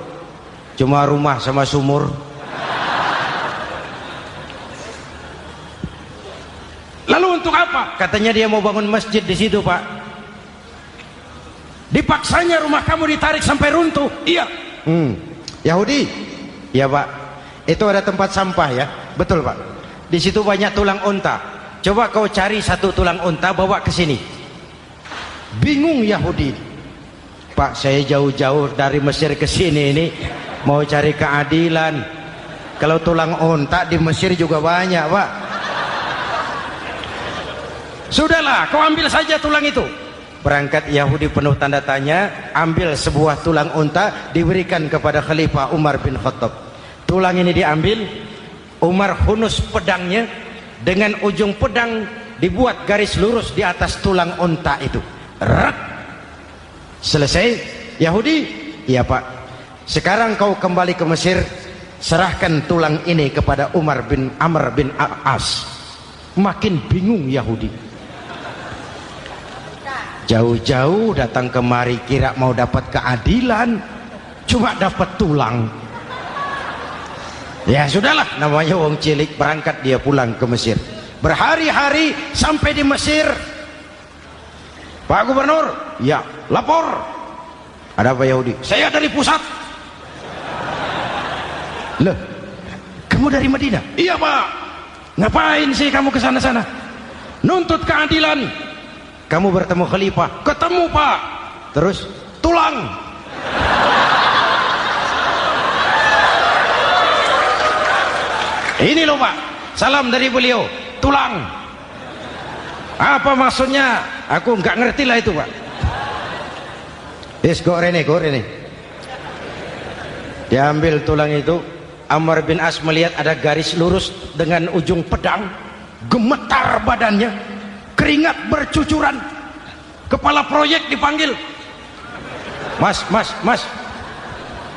Speaker 1: cuma rumah sama sumur. Lalu untuk apa? Katanya dia mau bangun masjid di situ, Pak. Dipaksanya rumah kamu ditarik sampai runtuh. Iya. Yahudi? Ya, Pak. Itu ada tempat sampah ya. Betul, Pak. Di situ banyak tulang unta. Coba kau cari satu tulang unta bawa ke sini. Bingung Yahudi. Pak, saya jauh-jauh dari Mesir ke sini ini mau cari keadilan. Kalau tulang unta di Mesir juga banyak, Pak. Sudahlah, kau ambil saja tulang itu. Berangkat Yahudi penuh tanda tanya, ambil sebuah tulang unta, diberikan kepada Khalifah Umar bin Khattab. Tulang ini diambil, Umar hunus pedangnya, dengan ujung pedang dibuat garis lurus di atas tulang unta itu. Rak. Selesai. Yahudi, iya Pak, sekarang kau kembali ke Mesir, serahkan tulang ini kepada Umar bin Amr bin As. Makin bingung Yahudi, jauh-jauh datang kemari kira mau dapat keadilan, cuma dapat tulang. Ya sudahlah, namanya wong cilik, berangkat dia pulang ke Mesir. Berhari-hari sampai di Mesir. Pak Gubernur, ya lapor. Ada apa Yahudi? Saya dari pusat. Loh, kamu dari Madinah? Iya Pak. Ngapain sih kamu ke sana-sana? Nuntut keadilan. Kamu bertemu Khalifah? Ketemu Pak. Terus tulang. Ini loh Pak, salam dari beliau, tulang. Apa maksudnya? Aku nggak ngerti lah itu Pak. Yes, go rene. Diambil tulang itu, Amr bin As melihat ada garis lurus dengan ujung pedang, gemetar badannya, keringat bercucuran. Kepala proyek dipanggil. Mas,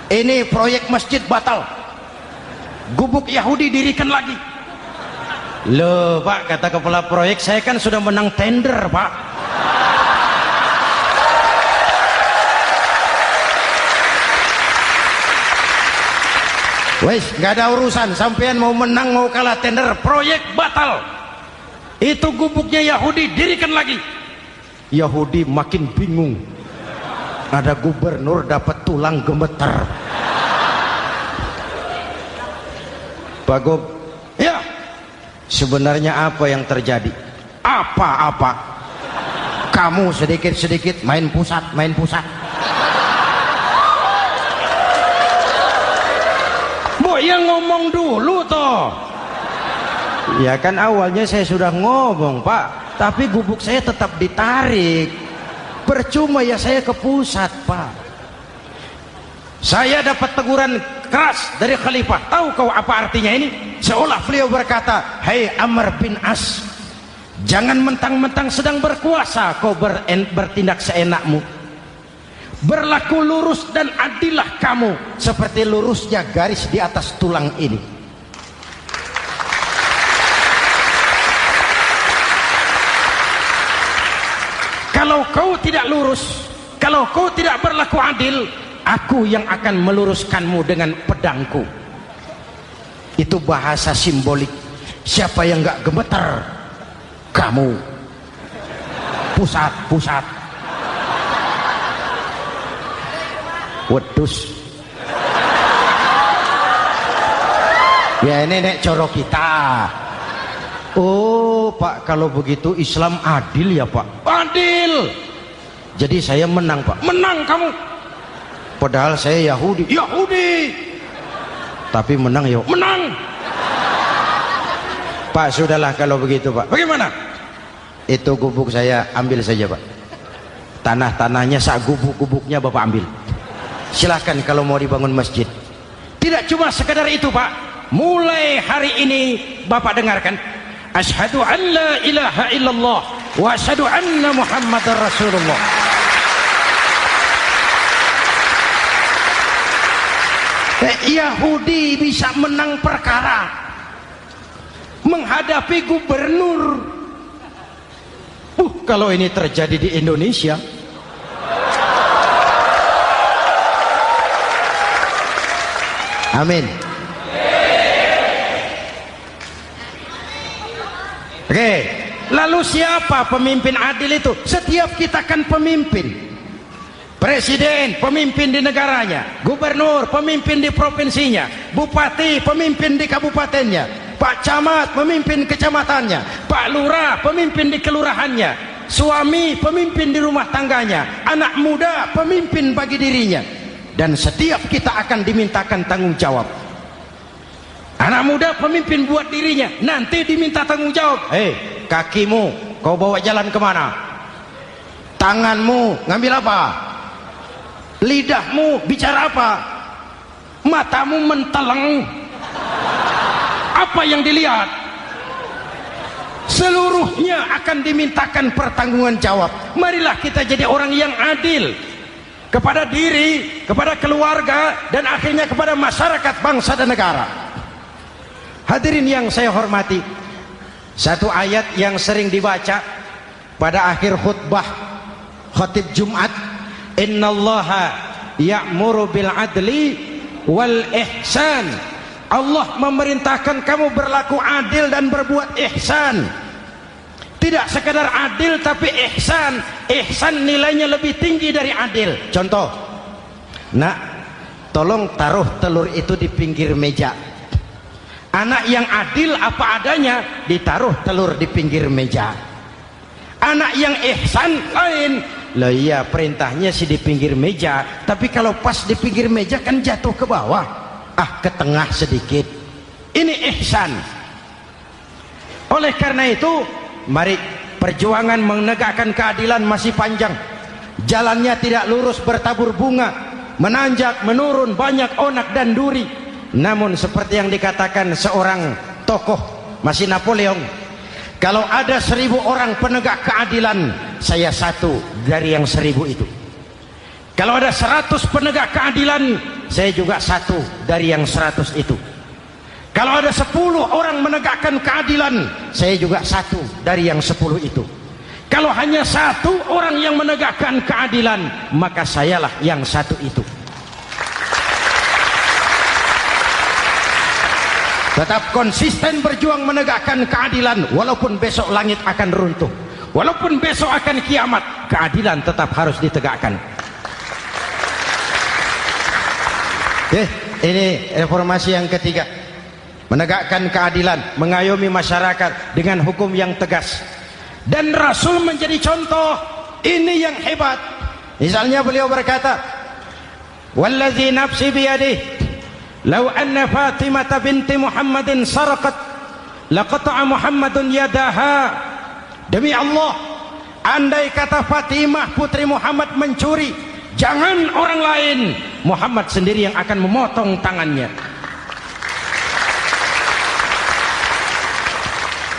Speaker 1: ini proyek masjid batal. Gubuk Yahudi dirikan lagi. Loh Pak, kata kepala proyek, saya kan sudah menang tender Pak. Wes, nggak ada urusan, sampean mau menang mau kalah tender, proyek batal. Itu gubuknya Yahudi dirikan lagi. Yahudi makin bingung. Ada gubernur dapat tulang gemeter. Pak Gob, ya, sebenarnya apa yang terjadi? Apa-apa? Kamu sedikit-sedikit main pusat. Bu, yang ngomong dulu toh. Ya kan awalnya saya sudah ngomong Pak, tapi gubuk saya tetap ditarik. Percuma ya saya ke pusat Pak. Saya dapat teguran keras dari Khalifah. Tahu kau apa artinya ini? Seolah beliau berkata, "Hai Amr bin As, jangan mentang-mentang sedang berkuasa kau bertindak seenakmu. Berlaku lurus dan adillah kamu seperti lurusnya garis di atas tulang ini." Kalau kau tidak lurus, kalau kau tidak berlaku adil, aku yang akan meluruskanmu dengan pedangku. Itu bahasa simbolik. Siapa yang gak gemeter? Kamu. Pusat. Wedus. Ya ini nek coro kita. Oh Pak, kalau begitu Islam adil ya Pak? Adil. Jadi saya menang Pak. Menang kamu. Padahal saya Yahudi. Tapi menang ya. Menang. Pak, sudahlah kalau begitu Pak. Bagaimana? Itu gubuk saya ambil saja Pak. Tanah-tanahnya sak gubuk-gubuknya Bapak ambil. Silahkan kalau mau dibangun masjid. Tidak cuma sekedar itu Pak. Mulai hari ini Bapak dengarkan. Asyhadu an la ilaha illallah wa asyhadu anna Muhammadar Rasulullah. Yahudi bisa menang perkara menghadapi gubernur. Kalau ini terjadi di Indonesia, amin. Oke, lalu siapa pemimpin adil itu? Setiap kita kan pemimpin. Presiden pemimpin di negaranya, gubernur pemimpin di provinsinya, bupati pemimpin di kabupatennya, Pak Camat pemimpin kecamatannya, Pak Lurah pemimpin di kelurahannya, suami pemimpin di rumah tangganya, anak muda pemimpin bagi dirinya. Dan setiap kita akan dimintakan tanggung jawab. Anak muda pemimpin buat dirinya, nanti diminta tanggung jawab. Hei, kakimu kau bawa jalan kemana? Tanganmu ngambil apa? Lidahmu bicara apa? Matamu menteleng. Apa yang dilihat? Seluruhnya akan dimintakan pertanggungan jawab. Marilah kita jadi orang yang adil kepada diri, kepada keluarga, dan akhirnya kepada masyarakat, bangsa dan negara. Hadirin yang saya hormati, satu ayat yang sering dibaca pada akhir khutbah khatib Jumat, innallaha ya'muru bil adli wal ihsan. Allah memerintahkan kamu berlaku adil dan berbuat ihsan. Tidak sekadar adil tapi ihsan. Ihsan nilainya lebih tinggi dari adil. Contoh, nak, tolong taruh telur itu di pinggir meja. Anak yang adil apa adanya, ditaruh telur di pinggir meja. Anak yang ihsan lain. Loh iya, perintahnya sih di pinggir meja, tapi kalau pas di pinggir meja kan jatuh ke bawah, ke tengah sedikit. Ini ihsan. Oleh karena itu, mari, perjuangan menegakkan keadilan masih panjang. Jalannya tidak lurus, bertabur bunga, menanjak, menurun, banyak onak dan duri. Namun seperti yang dikatakan seorang tokoh, masih Napoleon, kalau ada 1000 orang penegak keadilan, saya satu dari yang 1000 itu. Kalau ada 100 penegak keadilan, saya juga satu dari yang 100 itu. Kalau ada 10 orang menegakkan keadilan, saya juga satu dari yang 10 itu. Kalau hanya 1 orang yang menegakkan keadilan, maka sayalah yang 1 itu. Tetap konsisten berjuang menegakkan keadilan, walaupun besok langit akan runtuh, walaupun besok akan kiamat, keadilan tetap harus ditegakkan. Ini reformasi yang ketiga, menegakkan keadilan, mengayomi masyarakat dengan hukum yang tegas. Dan Rasul menjadi contoh. Ini yang hebat. Misalnya beliau berkata, wallazi nafsi biyadih, lau anna Fatimah binti Muhammadin sarqat laqata'a Muhammadun yadaha. Demi Allah, andai kata Fatimah putri Muhammad mencuri, jangan orang lain, Muhammad sendiri yang akan memotong tangannya.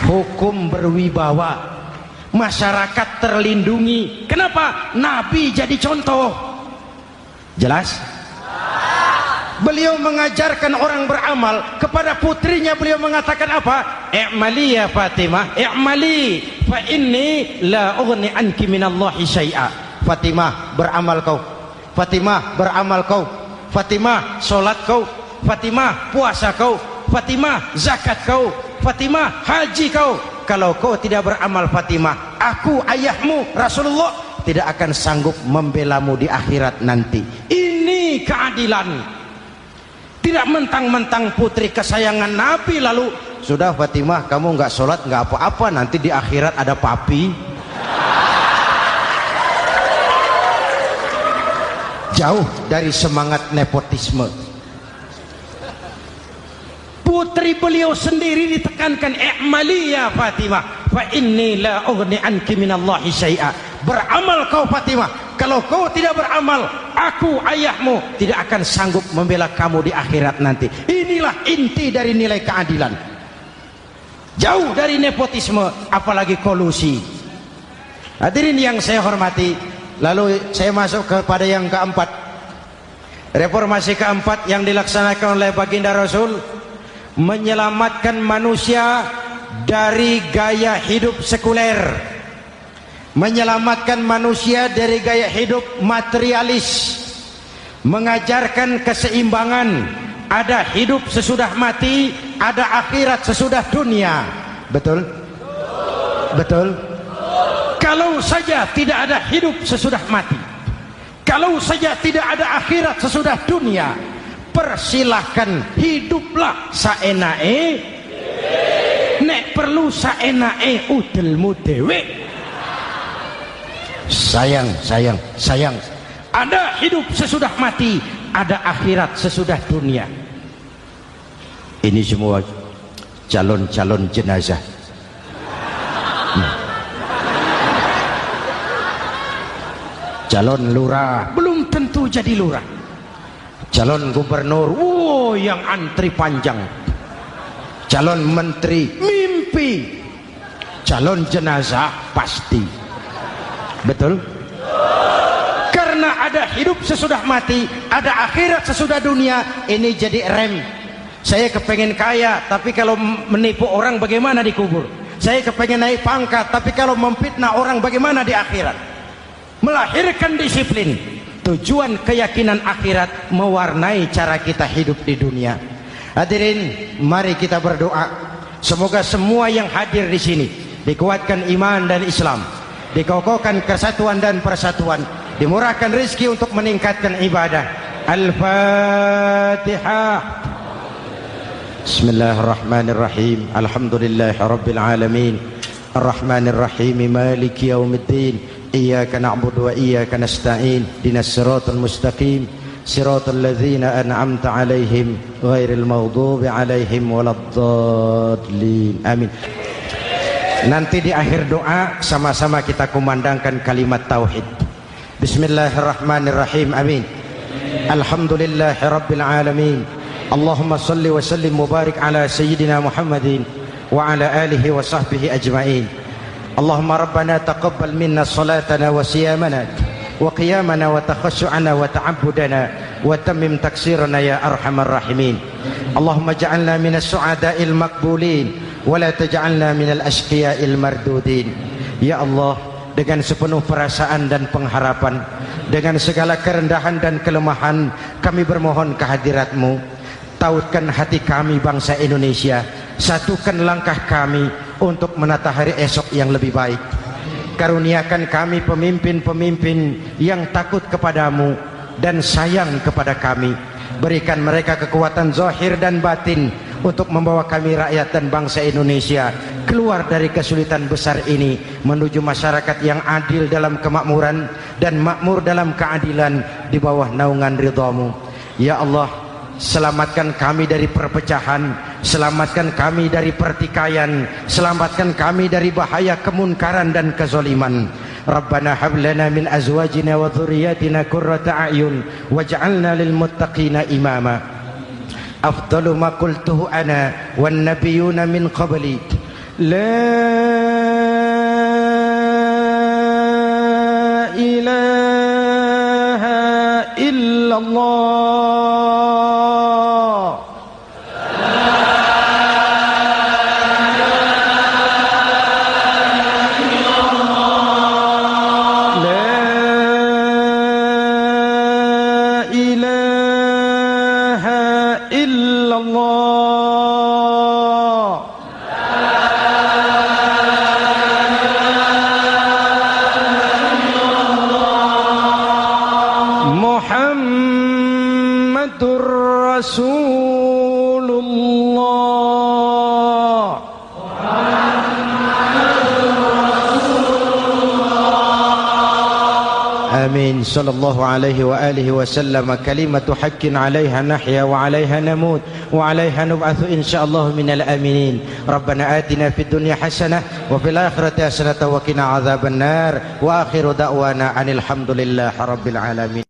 Speaker 1: Hukum berwibawa, masyarakat terlindungi. Kenapa? Nabi jadi contoh. Jelas? Beliau mengajarkan orang beramal. Kepada putrinya beliau mengatakan apa? I'mali ya Fatimah, i'mali fa inni la ughni anki minallahi syai'a. Fatimah, beramal kau. Fatimah, beramal kau. Fatimah, solat kau. Fatimah, puasa kau. Fatimah, zakat kau. Fatimah, haji kau. Kalau kau tidak beramal Fatimah, aku ayahmu Rasulullah tidak akan sanggup membelamu di akhirat nanti. Ini keadilan. Tidak mentang-mentang putri kesayangan Nabi lalu sudah Fatimah kamu nggak sholat nggak apa-apa, nanti di akhirat ada papi. Jauh dari semangat nepotisme. Putri beliau sendiri ditekankan, i'mali ya Fatimah fa inni la ughni anki minallahi syai'a. Beramal kau Fatimah, kalau kau tidak beramal, aku ayahmu tidak akan sanggup membela kamu di akhirat nanti. Inilah inti dari nilai keadilan. Jauh dari nepotisme, apalagi kolusi. Hadirin yang saya hormati, lalu saya masuk kepada yang keempat. Reformasi keempat yang dilaksanakan oleh baginda Rasul, menyelamatkan manusia dari gaya hidup sekuler, menyelamatkan manusia dari gaya hidup materialis, mengajarkan keseimbangan, ada hidup sesudah mati, ada akhirat sesudah dunia. Betul? Betul? Kalau saja tidak ada hidup sesudah mati, kalau saja tidak ada akhirat sesudah dunia, persilahkan hiduplah saenae, nek perlu saenae udelmu dewe. Sayang. Ada hidup sesudah mati, ada akhirat sesudah dunia. Ini semua calon-calon jenazah. calon lurah belum tentu jadi lurah, calon gubernur yang antri panjang, calon menteri mimpi, calon jenazah pasti. Betul? Karena ada hidup sesudah mati, ada akhirat sesudah dunia. Ini jadi rem. Saya kepengen kaya, tapi kalau menipu orang bagaimana di kubur? Saya kepengen naik pangkat, tapi kalau memfitnah orang bagaimana di akhirat? Melahirkan disiplin. Tujuan keyakinan akhirat mewarnai cara kita hidup di dunia. Hadirin, mari kita berdoa. Semoga semua yang hadir di sini dikuatkan iman dan Islam, dikokohkan kesatuan dan persatuan, dimurahkan rezeki untuk meningkatkan ibadah. Al-Fatihah. Bismillahirrahmanirrahim. Alhamdulillahirabbil alamin. Arrahmanirrahim. Maliki yaumiddin. Iyyaka na'budu wa iyyaka nasta'in. Ihdinas siratal mustaqim. Siratal ladzina an'amta 'alaihim ghairil maghdubi 'alaihim waladdallin. Amin. Nanti di akhir doa sama-sama kita kumandangkan kalimat tauhid. Bismillahirrahmanirrahim. Amin. Alhamdulillahirabbil alamin. Allahumma salli wa sallim mubarak ala sayyidina Muhammadin wa ala alihi wa sahbihi ajma'in. Allahumma rabbana taqabbal minna salatana wa siyamana wa qiyamana wa takhashu'ana wa ta'abbudana wa tammim taksirana ya arhamar rahimin. Allahumma ja'alna minas su'ada'il maqbulin wa la taj'alna minal ashqiya'il mardudin. Ya Allah, dengan sepenuh perasaan dan pengharapan, dengan segala kerendahan dan kelemahan, kami bermohon kehadirat-Mu. Tautkan hati kami bangsa Indonesia, satukan langkah kami untuk menata hari esok yang lebih baik. Karuniakan kami pemimpin-pemimpin yang takut kepadamu dan sayang kepada kami. Berikan mereka kekuatan zahir dan batin untuk membawa kami rakyat dan bangsa Indonesia keluar dari kesulitan besar ini menuju masyarakat yang adil dalam kemakmuran dan makmur dalam keadilan di bawah naungan ridha-Mu. Ya Allah, selamatkan kami dari perpecahan, selamatkan kami dari pertikaian, selamatkan kami dari bahaya kemunkaran dan kezaliman. Rabbana hab lana min azwajina wa dhurriyyatina qurrata a'yun waj'alna lil muttaqina imama. Afdalu ma qultuhu ana wan nabiyyuna min qabli. La ilaha illallah. Amin. Sallallahu alaihi wa alihi wa sallam. Kalimatu haqqin 'alaiha nahya wa 'alaiha namut wa 'alaiha nub'atsu insyaallah minal aminin. Rabbana atina fid dunya hasanah wa fil akhirati hasanah wa qina adzabannar. Wa akhiru da'wana anil hamdulillahi rabbil alamin.